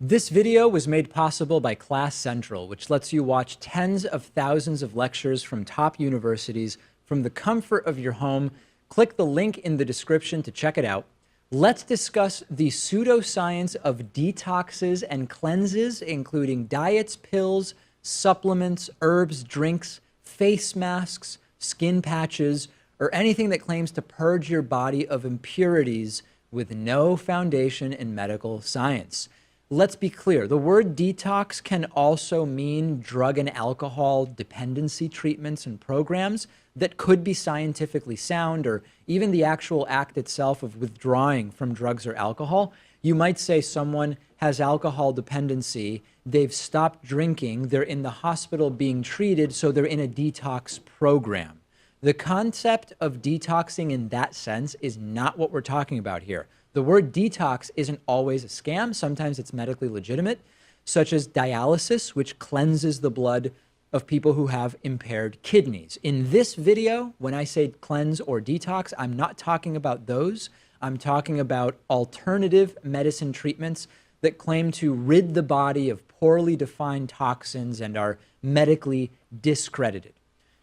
This video was made possible by Class Central, which lets you watch tens of thousands of lectures from top universities from the comfort of your home. Click the link in the description to check it out. Let's discuss the pseudoscience of detoxes and cleanses, including diets, pills, supplements, herbs, drinks, face masks, skin patches, or anything that claims to purge your body of impurities with no foundation in medical science. Let's be clear, the word detox can also mean drug and alcohol dependency treatments and programs that could be scientifically sound, or even the actual act itself of withdrawing from drugs or alcohol. You might say someone has alcohol dependency, they've stopped drinking, they're in the hospital being treated, so they're in a detox program. The concept of detoxing in that sense is not what we're talking about here. The word detox isn't always a scam. Sometimes it's medically legitimate, such as dialysis, which cleanses the blood of people who have impaired kidneys. In this video, when I say cleanse or detox, I'm not talking about those. I'm talking about alternative medicine treatments that claim to rid the body of poorly defined toxins and are medically discredited.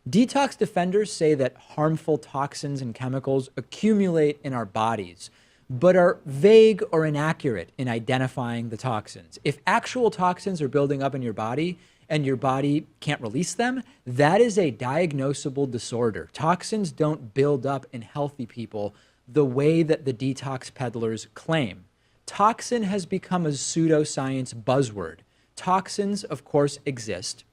Detox defenders say that harmful toxins and chemicals accumulate in our bodies, but are vague or inaccurate in identifying the toxins. If actual toxins are building up in your body and your body can't release them, that is a diagnosable disorder. Toxins don't build up in healthy people the way that the detox peddlers claim. Toxin has become a pseudoscience buzzword. Toxins, of course, exist,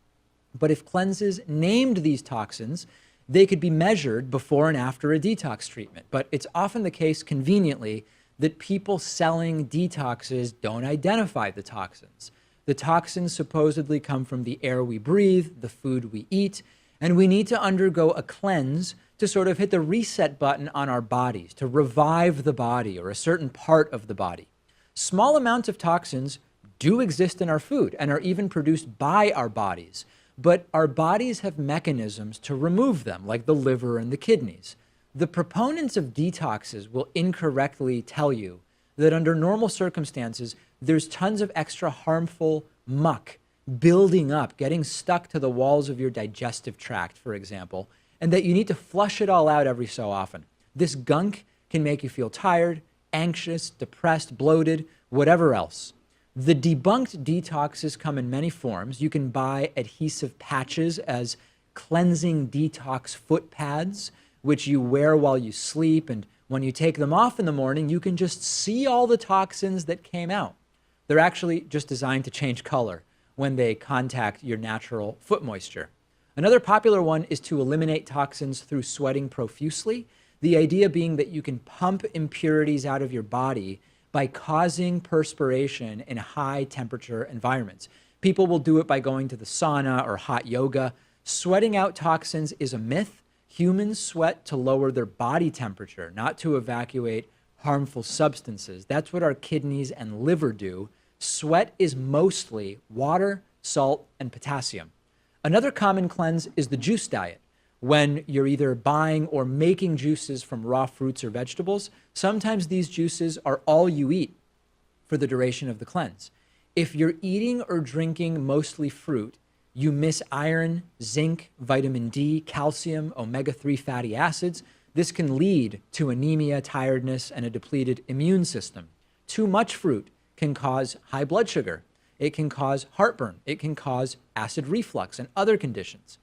but if cleanses named these toxins, they could be measured before and after a detox treatment. But it's often the case, conveniently, that people selling detoxes don't identify the toxins. The toxins supposedly come from the air we breathe, the food we eat, and we need to undergo a cleanse to sort of hit the reset button on our bodies, to revive the body or a certain part of the body. Small amounts of toxins do exist in our food and are even produced by our bodies. But our bodies have mechanisms to remove them, like the liver and the kidneys. The proponents of detoxes will incorrectly tell you that under normal circumstances, there's tons of extra harmful muck building up, getting stuck to the walls of your digestive tract, for example, and that you need to flush it all out every so often. This gunk can make you feel tired, anxious, depressed, bloated, whatever else. The debunked detoxes come in many forms. You can buy adhesive patches as cleansing detox foot pads, which you wear while you sleep. And when you take them off in the morning, you can just see all the toxins that came out. They're actually just designed to change color when they contact your natural foot moisture. Another popular one is to eliminate toxins through sweating profusely. The idea being that you can pump impurities out of your body by causing perspiration in high temperature environments. People will do it by going to the sauna or hot yoga. Sweating out toxins is a myth. Humans sweat to lower their body temperature, not to evacuate harmful substances. That's what our kidneys and liver do. Sweat is mostly water, salt, and potassium. Another common cleanse is the juice diet. When you're either buying or making juices from raw fruits or vegetables, sometimes these juices are all you eat for the duration of the cleanse. If you're eating or drinking mostly fruit, you miss iron, zinc, vitamin D, calcium, omega-3 fatty acids. This can lead to anemia, tiredness, and a depleted immune system. Too much fruit can cause high blood sugar. It can cause heartburn. It can cause acid reflux and other conditions.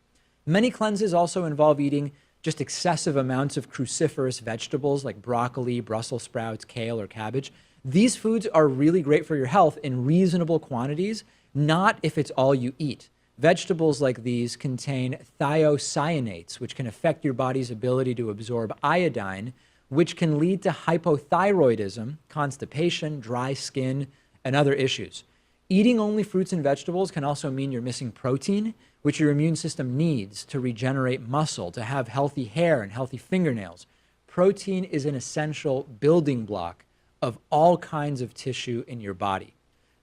Many cleanses also involve eating just excessive amounts of cruciferous vegetables like broccoli, Brussels sprouts, kale, or cabbage. These foods are really great for your health in reasonable quantities, not if it's all you eat. Vegetables like these contain thiocyanates, which can affect your body's ability to absorb iodine, which can lead to hypothyroidism, constipation, dry skin, and other issues. Eating only fruits and vegetables can also mean you're missing protein, which your immune system needs to regenerate muscle, to have healthy hair and healthy fingernails. Protein is an essential building block of all kinds of tissue in your body.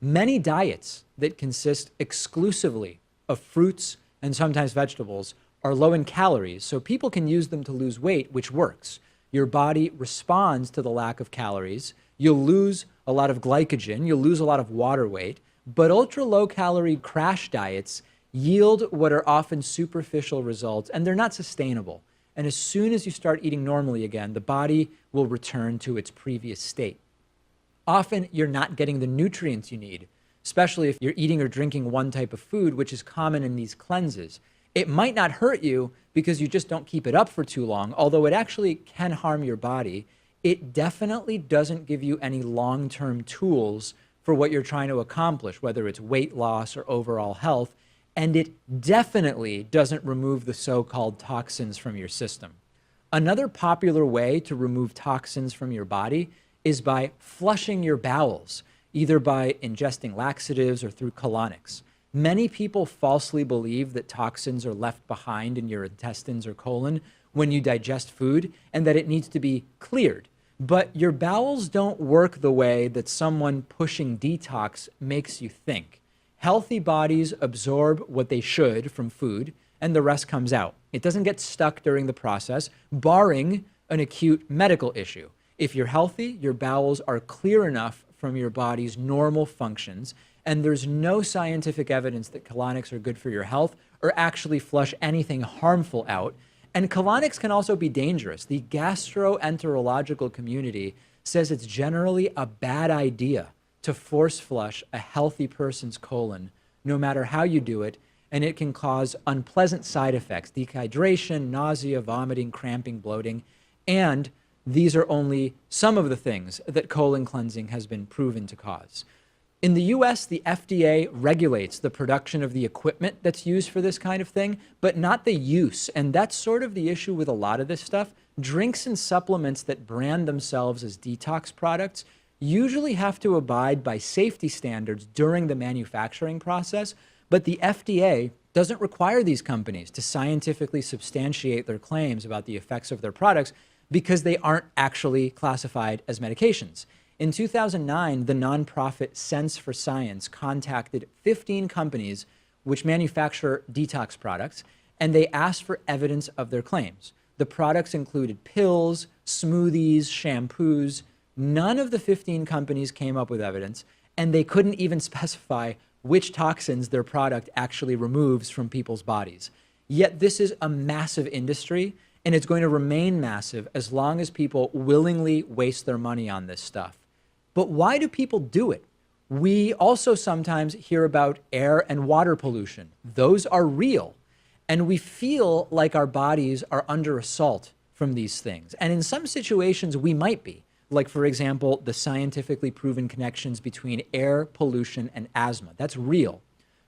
Many diets that consist exclusively of fruits and sometimes vegetables are low in calories, so people can use them to lose weight, which works. Your body responds to the lack of calories You'll lose a lot of glycogen, you'll lose a lot of water weight, but ultra low calorie crash diets yield what are often superficial results, and they're not sustainable. And as soon as you start eating normally again, the body will return to its previous state. Often you're not getting the nutrients you need, especially if you're eating or drinking one type of food, which is common in these cleanses. It might not hurt you because you just don't keep it up for too long, although it actually can harm your body. It definitely doesn't give you any long-term tools for what you're trying to accomplish, whether it's weight loss or overall health. And it definitely doesn't remove the so-called toxins from your system. Another popular way to remove toxins from your body is by flushing your bowels, either by ingesting laxatives or through colonics. Many people falsely believe that toxins are left behind in your intestines or colon when you digest food and that it needs to be cleared. But your bowels don't work the way that someone pushing detox makes you think. Healthy bodies absorb what they should from food, and the rest comes out. It doesn't get stuck during the process, barring an acute medical issue. If you're healthy, your bowels are clear enough from your body's normal functions, and there's no scientific evidence that colonics are good for your health or actually flush anything harmful out. And colonics can also be dangerous. The gastroenterological community says it's generally a bad idea to force flush a healthy person's colon, no matter how you do it, and it can cause unpleasant side effects, dehydration, nausea, vomiting, cramping, bloating, and these are only some of the things that colon cleansing has been proven to cause. In the US, the FDA regulates the production of the equipment that's used for this kind of thing, but not the use, and that's sort of the issue with a lot of this stuff. Drinks and supplements that brand themselves as detox products usually have to abide by safety standards during the manufacturing process, but the FDA doesn't require these companies to scientifically substantiate their claims about the effects of their products because they aren't actually classified as medications. In 2009, the nonprofit Sense for Science contacted 15 companies which manufacture detox products, and they asked for evidence of their claims. The products included pills, smoothies, shampoos. None of the 15 companies came up with evidence, and they couldn't even specify which toxins their product actually removes from people's bodies. Yet this is a massive industry, and it's going to remain massive as long as people willingly waste their money on this stuff. But why do people do it? We also sometimes hear about air and water pollution. Those are real, and we feel like our bodies are under assault from these things. And in some situations, we might be. Like, for example, the scientifically proven connections between air pollution and asthma. That's real.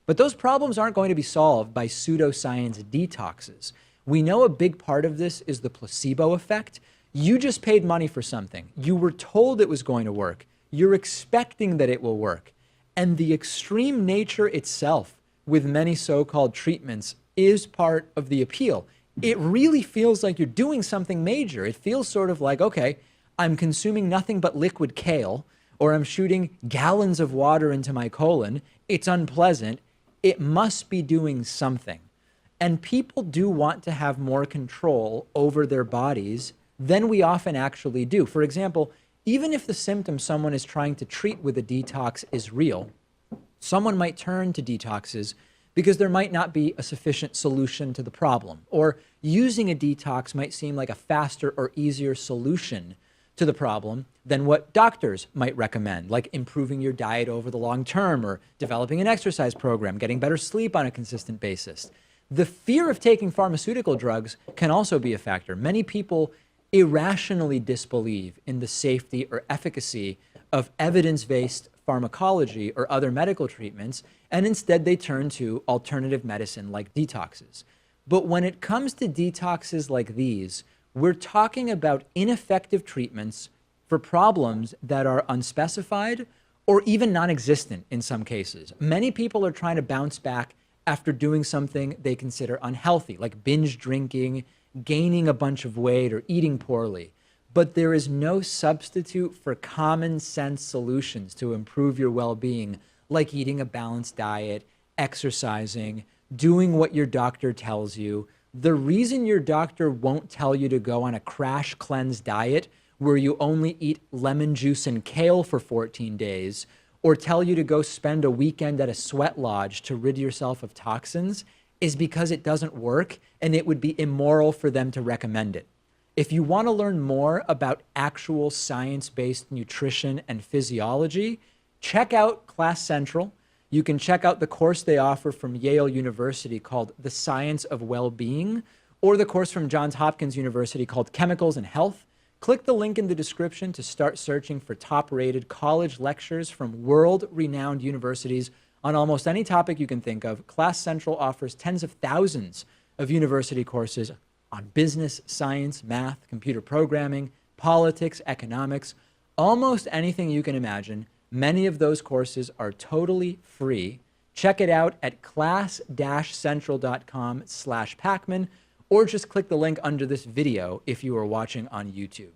But those problems aren't going to be solved by pseudoscience detoxes. We know a big part of this is the placebo effect. You just paid money for something. You were told it was going to work. You're expecting that it will work. And the extreme nature itself with many so-called treatments is part of the appeal. It really feels like you're doing something major. It feels sort of like, okay, I'm consuming nothing but liquid kale, or I'm shooting gallons of water into my colon. It's unpleasant. It must be doing something. And people do want to have more control over their bodies than we often actually do. For example, even if the symptom someone is trying to treat with a detox is real, someone might turn to detoxes because there might not be a sufficient solution to the problem, or using a detox might seem like a faster or easier solution to the problem than what doctors might recommend, like improving your diet over the long term or developing an exercise program, getting better sleep on a consistent basis. The fear of taking pharmaceutical drugs can also be a factor. Many people irrationally disbelieve in the safety or efficacy of evidence-based pharmacology or other medical treatments, and instead they turn to alternative medicine like detoxes. But when it comes to detoxes like these, we're talking about ineffective treatments for problems that are unspecified or even non-existent in some cases. Many people are trying to bounce back after doing something they consider unhealthy, like binge drinking, gaining a bunch of weight, or eating poorly. But there is no substitute for common sense solutions to improve your well-being, like eating a balanced diet, exercising, doing what your doctor tells you. The reason your doctor won't tell you to go on a crash cleanse diet where you only eat lemon juice and kale for 14 days, or tell you to go spend a weekend at a sweat lodge to rid yourself of toxins is because it doesn't work and it would be immoral for them to recommend it. If you want to learn more about actual science-based nutrition and physiology, check out Class Central. You can check out the course they offer from Yale University called The Science of Well-Being, or the course from Johns Hopkins University called Chemicals and Health. Click the link in the description to start searching for top-rated college lectures from world-renowned universities on almost any topic you can think of. Class Central offers tens of thousands of university courses on business, science, math, computer programming, politics, economics, almost anything you can imagine. Many of those courses are totally free. Check it out at class-central.com/Pakman, or just click the link under this video if you are watching on YouTube.